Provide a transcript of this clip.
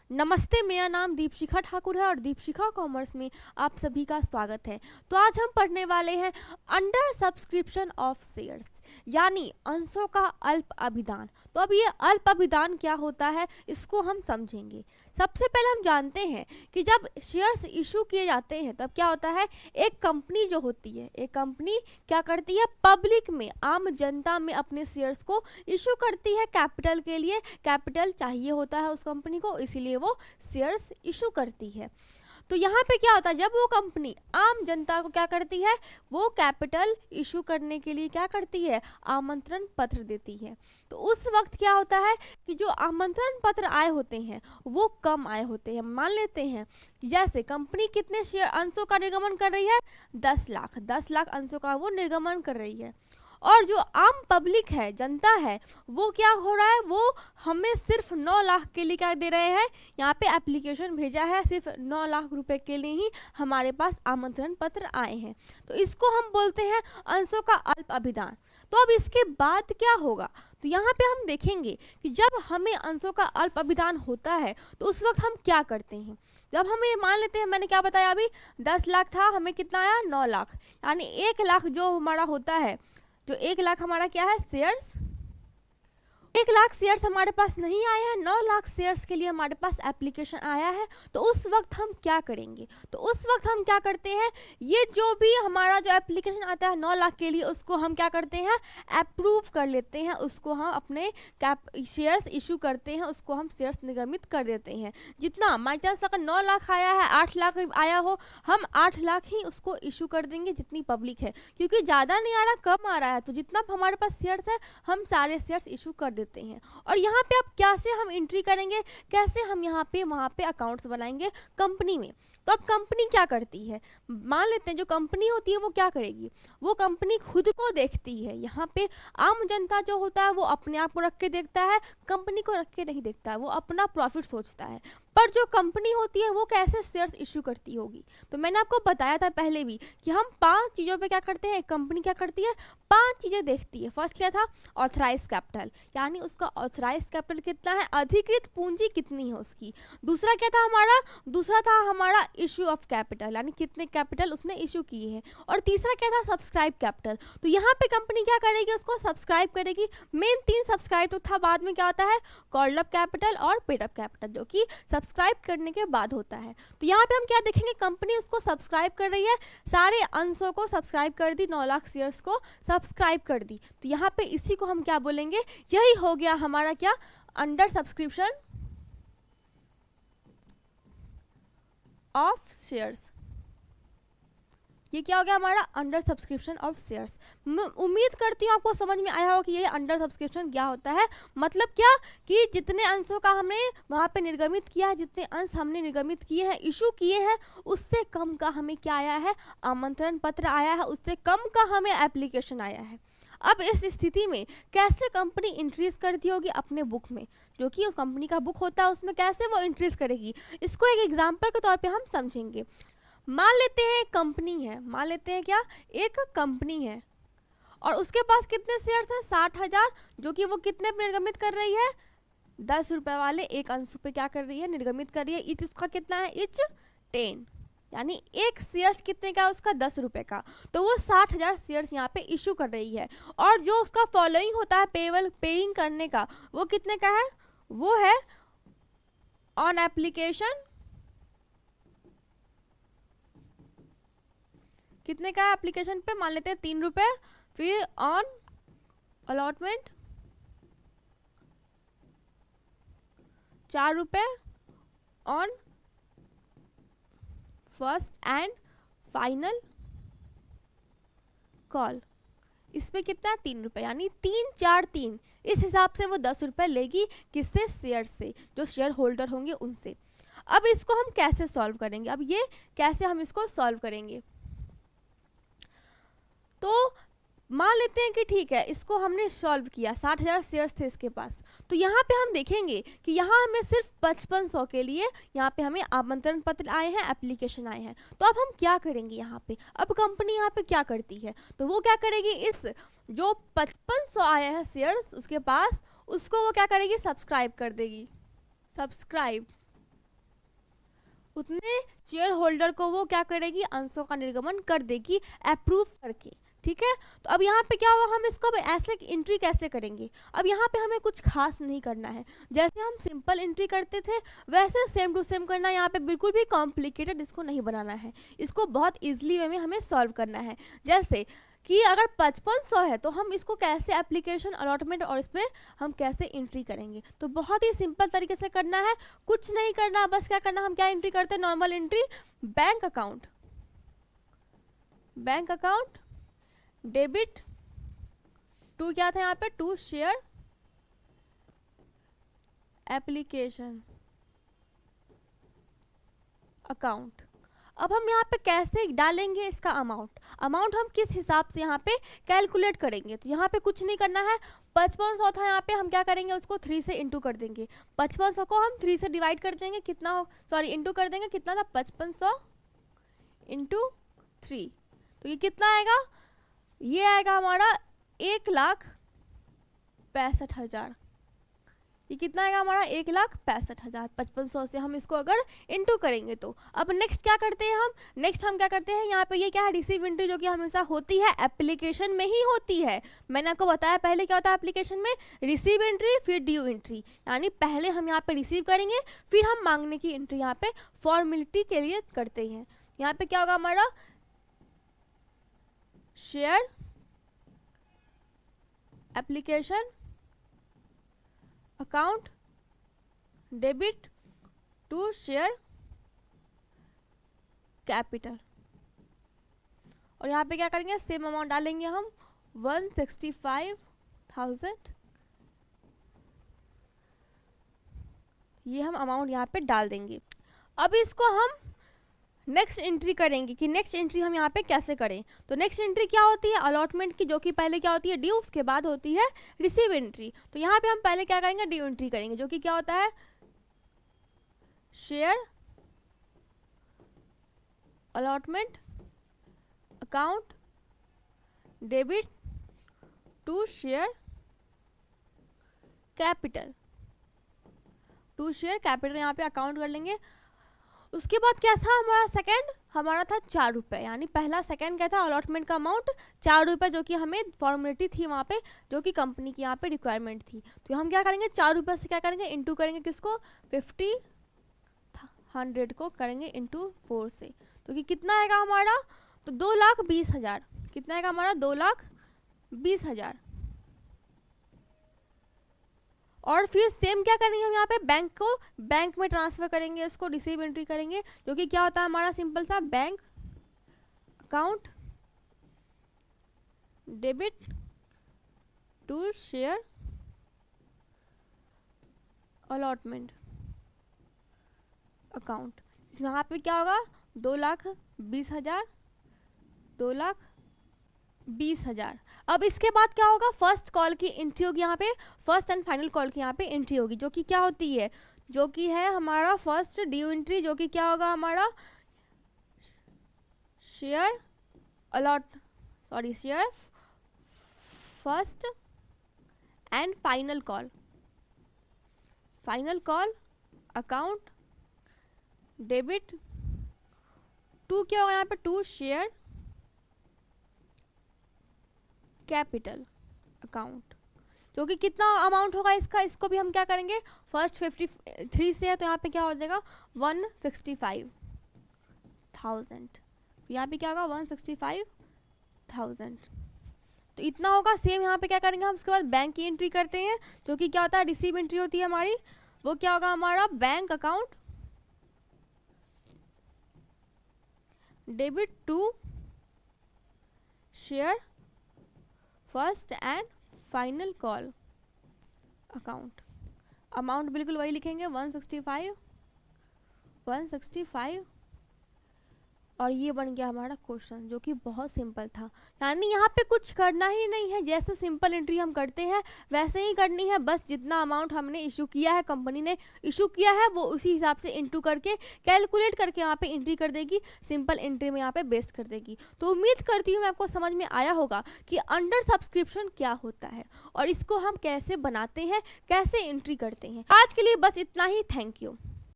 नमस्ते, मेरा नाम दीपशिखा ठाकुर है और दीपशिखा कॉमर्स में आप सभी का स्वागत है। तो आज हम पढ़ने वाले हैं अंडर सब्सक्रिप्शन ऑफ शेयर्स, यानी अंशों का अल्प अभिदान। तो अब ये अल्प अभिदान क्या होता है, इसको हम समझेंगे। सबसे पहले हम जानते हैं कि जब शेयर्स इशू किए जाते हैं तब क्या होता है, एक कंपनी जो होती है, एक कंपनी क्या करती है, पब्लिक में, आम जनता में अपने शेयर्स को इशू करती है कैपिटल के लिए। कैपिटल चाहिए होता है उस कंपनी को, इसीलिए वो शेयर्स इशू करती है। तो यहाँ पे क्या होता है, जब वो कंपनी आम जनता को क्या करती है, वो कैपिटल इशू करने के लिए क्या करती है, आमंत्रण पत्र देती है। तो उस वक्त क्या होता है कि जो आमंत्रण पत्र आए होते हैं वो कम आए होते हैं। मान लेते हैं कि जैसे कंपनी कितने शेयर अंशों का निर्गमन कर रही है, 10 लाख अंशों का वो निर्गमन कर रही है। और जो आम पब्लिक है, जनता है, वो क्या हो रहा है, वो हमें सिर्फ 9 लाख के लिए क्या दे रहे हैं, यहाँ पे एप्लीकेशन भेजा है, सिर्फ 9 लाख रुपए के लिए ही हमारे पास आमंत्रण पत्र आए हैं। तो इसको हम बोलते हैं अंशों का अल्प अभिदान। तो अब इसके बाद क्या होगा, तो यहाँ पे हम देखेंगे कि जब हमें अंशों का अल्प अभिदान होता है तो उस वक्त हम क्या करते हैं। जब हमें मान लेते हैं, मैंने क्या बताया अभी, 10 लाख था, हमें कितना आया, 9 लाख, यानी 1 लाख जो हमारा होता है, जो 1 लाख हमारा क्या है, शेयर्स। 1 लाख शेयर्स हमारे पास नहीं आए हैं, 9 लाख शेयर्स के लिए हमारे पास एप्लीकेशन आया है। तो उस वक्त हम क्या करेंगे, तो उस वक्त हम क्या करते हैं, ये जो भी हमारा जो एप्लीकेशन आता है 9 लाख के लिए, उसको हम क्या करते हैं, अप्रूव कर लेते हैं, उसको हम अपने शेयर्स इशू करते हैं, उसको हम शेयर्स निगमित कर देते हैं। जितना बाई चांस अगर 9 लाख आया है, 8 लाख आया हो, हम 8 लाख ही उसको इशू कर देंगे, जितनी पब्लिक है, क्योंकि ज़्यादा नहीं आ रहा, कम आ रहा है, तो जितना हमारे पास शेयर्स है हम सारे शेयर्स इशू कर देते हैं। और यहाँ पे अब कैसे हम एंट्री करेंगे, कैसे हम यहाँ पे वहाँ पे अकाउंट्स बनाएंगे कंपनी में। तो अब कंपनी क्या करती है, मान लेते हैं जो कंपनी होती है वो क्या करेगी, वो कंपनी खुद को देखती है। यहाँ पे आम जनता जो होता है वो अपने आप को रख के देखता है, कंपनी को रख के नहीं देखता है, वो अपना प्रॉफिट सोचता है। पर जो कंपनी होती है वो कैसे शेयर्स इशू करती होगी, तो मैंने आपको बताया था पहले भी कि हम 5 चीज़ों पे क्या करते हैं, कंपनी क्या करती है, 5 चीज़ें देखती है। फर्स्ट क्या था, ऑथराइज कैपिटल, यानी उसका ऑथराइज कैपिटल कितना है, अधिकृत पूंजी कितनी है उसकी। दूसरा क्या था हमारा, दूसरा था हमारा इशू ऑफ कैपिटल, यानी कितने कैपिटल उसने इशू किए हैं। और तीसरा क्या था, सब्सक्राइब कैपिटल। तो यहाँ पे कंपनी क्या करेगी, उसको सब्सक्राइब करेगी। मेन 3 सब्सक्राइब तो था, बाद में क्या होता है, कॉल्ड अप कैपिटल और पेड अप कैपिटल, जो कि सब्सक्राइब करने के बाद होता है। तो यहाँ पे हम क्या देखेंगे, कंपनी उसको सब्सक्राइब कर रही है, सारे अंशों को सब्सक्राइब कर दी, 9 लाख शेयर्स को सब्सक्राइब कर दी। तो यहाँ पे इसी को हम क्या बोलेंगे, यही हो गया हमारा क्या, अंडर सब्सक्रिप्शन ऑफ शेयर्स। ये क्या हो गया हमारा, अंडर सब्सक्रिप्शन ऑफ शेयर्स। उम्मीद करती हूँ आपको समझ में आया हो कि ये अंडर सब्सक्रिप्शन क्या होता है। मतलब क्या, कि जितने अंशों का हमने वहाँ पे निर्गमित किया है, जितने अंश हमने निर्गमित किए हैं, इशू किए हैं, उससे कम का हमें क्या आया है, आमंत्रण पत्र आया है, उससे कम का हमें एप्लीकेशन आया है। अब इस स्थिति में कैसे कंपनी इंक्रीज करती होगी अपने बुक में, जो कि कंपनी का बुक होता है उसमें कैसे वो इंक्रीज करेगी, इसको एक एग्जाम्पल के तौर पे हम समझेंगे। मान लेते हैं एक कंपनी है, मान लेते हैं क्या, एक कंपनी है और उसके पास कितने शेयर्स हैं, 60,000, जो कि वो कितने पे निर्गमित कर रही है, 10 रुपए वाले एक अंश पे क्या कर रही है, निर्गमित कर रही है। इच उसका कितना है, इच 10, यानी एक शेयर्स कितने का, उसका 10 रुपए का। तो वो 60,000 शेयर्स यहाँ पे इशू कर रही है। और जो उसका फॉलोइंग होता है पेइंग करने का, वो कितने का है, वो है ऑन एप्लीकेशन, कितने का है एप्लीकेशन पे, मान लेते हैं 3 रुपए, फिर ऑन अलॉटमेंट 4 रुपए, on first and final call, इस पे कितना है, 3 रुपए, यानी 3 4 3, इस हिसाब से वो 10 रुपए लेगी, किससे, शेयर से, जो शेयर होल्डर होंगे उनसे। अब इसको हम कैसे सॉल्व करेंगे, अब ये कैसे हम इसको सॉल्व करेंगे, तो मान लेते हैं कि ठीक है, इसको हमने सॉल्व किया, 60,000 शेयर्स थे इसके पास। तो यहाँ पे हम देखेंगे कि यहाँ हमें सिर्फ 5500 के लिए यहाँ पे हमें आमंत्रण पत्र आए हैं, एप्लीकेशन आए हैं। तो अब हम क्या करेंगे यहाँ पे, अब कंपनी यहाँ पे क्या करती है, तो वो क्या करेगी, इस जो 5500 आए हैं शेयर्स उसके पास, उसको वो क्या करेगी, सब्सक्राइब कर देगी, सब्सक्राइब। उतने शेयर होल्डर को वो क्या करेगी, अंशों का निर्गमन कर देगी अप्रूव करके। ठीक है, तो अब यहाँ पे क्या होगा, हम इसको ऐसे एंट्री कैसे करेंगे। अब यहाँ पे हमें कुछ खास नहीं करना है, जैसे हम सिंपल एंट्री करते थे वैसे सेम टू सेम करना है। यहाँ पे बिल्कुल भी कॉम्प्लिकेटेड इसको नहीं बनाना है, इसको बहुत ईजिली वे में हमें सॉल्व करना है। जैसे कि अगर 5500 है तो हम इसको कैसे एप्लीकेशन अलॉटमेंट और इसमें हम कैसे एंट्री करेंगे, तो बहुत ही सिंपल तरीके से करना है, कुछ नहीं करना। बस क्या करना, हम क्या एंट्री करते हैं, normal entry, bank account, bank account debit to क्या था यहाँ पे, टू शेयर एप्लीकेशन अकाउंट। अब हम यहाँ पे कैसे डालेंगे इसका अमाउंट, अमाउंट हम किस हिसाब से यहाँ पे कैलकुलेट करेंगे। तो यहाँ पे कुछ नहीं करना है, 5500 था यहाँ पे, हम क्या करेंगे उसको 3 से इंटू कर देंगे। 5500 को हम 3 से डिवाइड कर देंगे, कितना हो, सॉरी इंटू कर देंगे, कितना था 5500 इंटू 3, तो ये कितना आएगा, ये आएगा हमारा 1,65,000। ये कितना आएगा हमारा, 1,65,000। 5500 से हम इसको अगर इंटू करेंगे तो अब नेक्स्ट क्या करते हैं हम, नेक्स्ट हम क्या करते हैं, यहाँ पे ये क्या है, रिसीव एंट्री, जो कि हमेशा होती है एप्लीकेशन में ही होती है। मैंने आपको बताया पहले क्या होता है एप्लीकेशन में, रिसीव एंट्री फिर ड्यू एंट्री, यानी पहले हम यहाँ पे रिसीव करेंगे फिर हम मांगने की एंट्री यहाँ पे फॉर्मेलिटी के लिए करते हैं। यहाँ पे क्या होगा हमारा, share application account debit to share capital, और यहाँ पे क्या करेंगे, सेम अमाउंट डालेंगे हम 165,000, ये हम अमाउंट यहाँ पे डाल देंगे। अब इसको हम नेक्स्ट एंट्री करेंगे कि नेक्स्ट एंट्री हम यहाँ पे कैसे करें। तो नेक्स्ट एंट्री क्या होती है, अलॉटमेंट की, जो कि पहले क्या होती है ड्यू, उसके बाद होती है रिसीव एंट्री। तो यहाँ पे हम पहले क्या करेंगे, ड्यू एंट्री करेंगे, जो कि क्या होता है, share allotment account debit to share capital, to share capital यहाँ पे अकाउंट कर लेंगे। उसके बाद क्या था हमारा सेकंड, हमारा था 4 रुपये, यानी पहला सेकंड क्या था, अलॉटमेंट का अमाउंट 4 रुपये, जो कि हमें फॉर्मेलिटी थी वहाँ पे, जो कि कंपनी की यहाँ पे रिक्वायरमेंट थी। तो हम क्या करेंगे, 4 रुपये से क्या करेंगे, इंटू करेंगे किसको, 100 को करेंगे इंटू 4 से, तो कि कितना आएगा हमारा, तो 2,20,000। कितना आएगा हमारा, 2,20,000। और फिर सेम क्या करेंगे हम यहाँ पे, बैंक को बैंक में ट्रांसफर करेंगे, इसको रिसीव एंट्री करेंगे, जो कि क्या होता है हमारा सिंपल सा, bank account debit to share allotment account. यहाँ पे क्या होगा, 2,20,000, 2,20,000। अब इसके बाद क्या होगा, फर्स्ट कॉल की एंट्री होगी यहाँ पे, फर्स्ट एंड फाइनल कॉल की यहाँ पे एंट्री होगी, जो कि क्या होती है, जो कि है हमारा फर्स्ट ड्यू एंट्री, जो कि क्या होगा हमारा, share share first and final call, account debit to क्या होगा यहाँ पे, टू शेयर कैपिटल अकाउंट, जो कि कितना अमाउंट होगा इसका, इसको भी हम क्या करेंगे, फर्स्ट 53 से है तो यहाँ पे क्या हो जाएगा 165,000, यहाँ पे क्या होगा 165,000। तो इतना होगा। सेम यहाँ पे क्या करेंगे हम, उसके बाद बैंक की एंट्री करते हैं, जो कि क्या होता है, रिसीव एंट्री होती है हमारी, वो क्या होगा हमारा, bank account debit to share first and final call account. Amount बिल्कुल वही लिखेंगे 165, और ये बन गया हमारा क्वेश्चन, जो कि बहुत सिंपल था। यानी यहाँ पे कुछ करना ही नहीं है, जैसे सिंपल एंट्री हम करते हैं वैसे ही करनी है, बस जितना अमाउंट हमने इशू किया है, कंपनी ने इशू किया है, वो उसी हिसाब से इंटू करके कैलकुलेट करके यहाँ पे एंट्री कर देगी, सिंपल एंट्री में यहाँ पे बेस्ट कर देगी। तो उम्मीद करती हूँ आपको समझ में आया होगा कि अंडर सब्सक्रिप्शन क्या होता है और इसको हम कैसे बनाते हैं, कैसे एंट्री करते हैं। आज के लिए बस इतना ही, थैंक यू।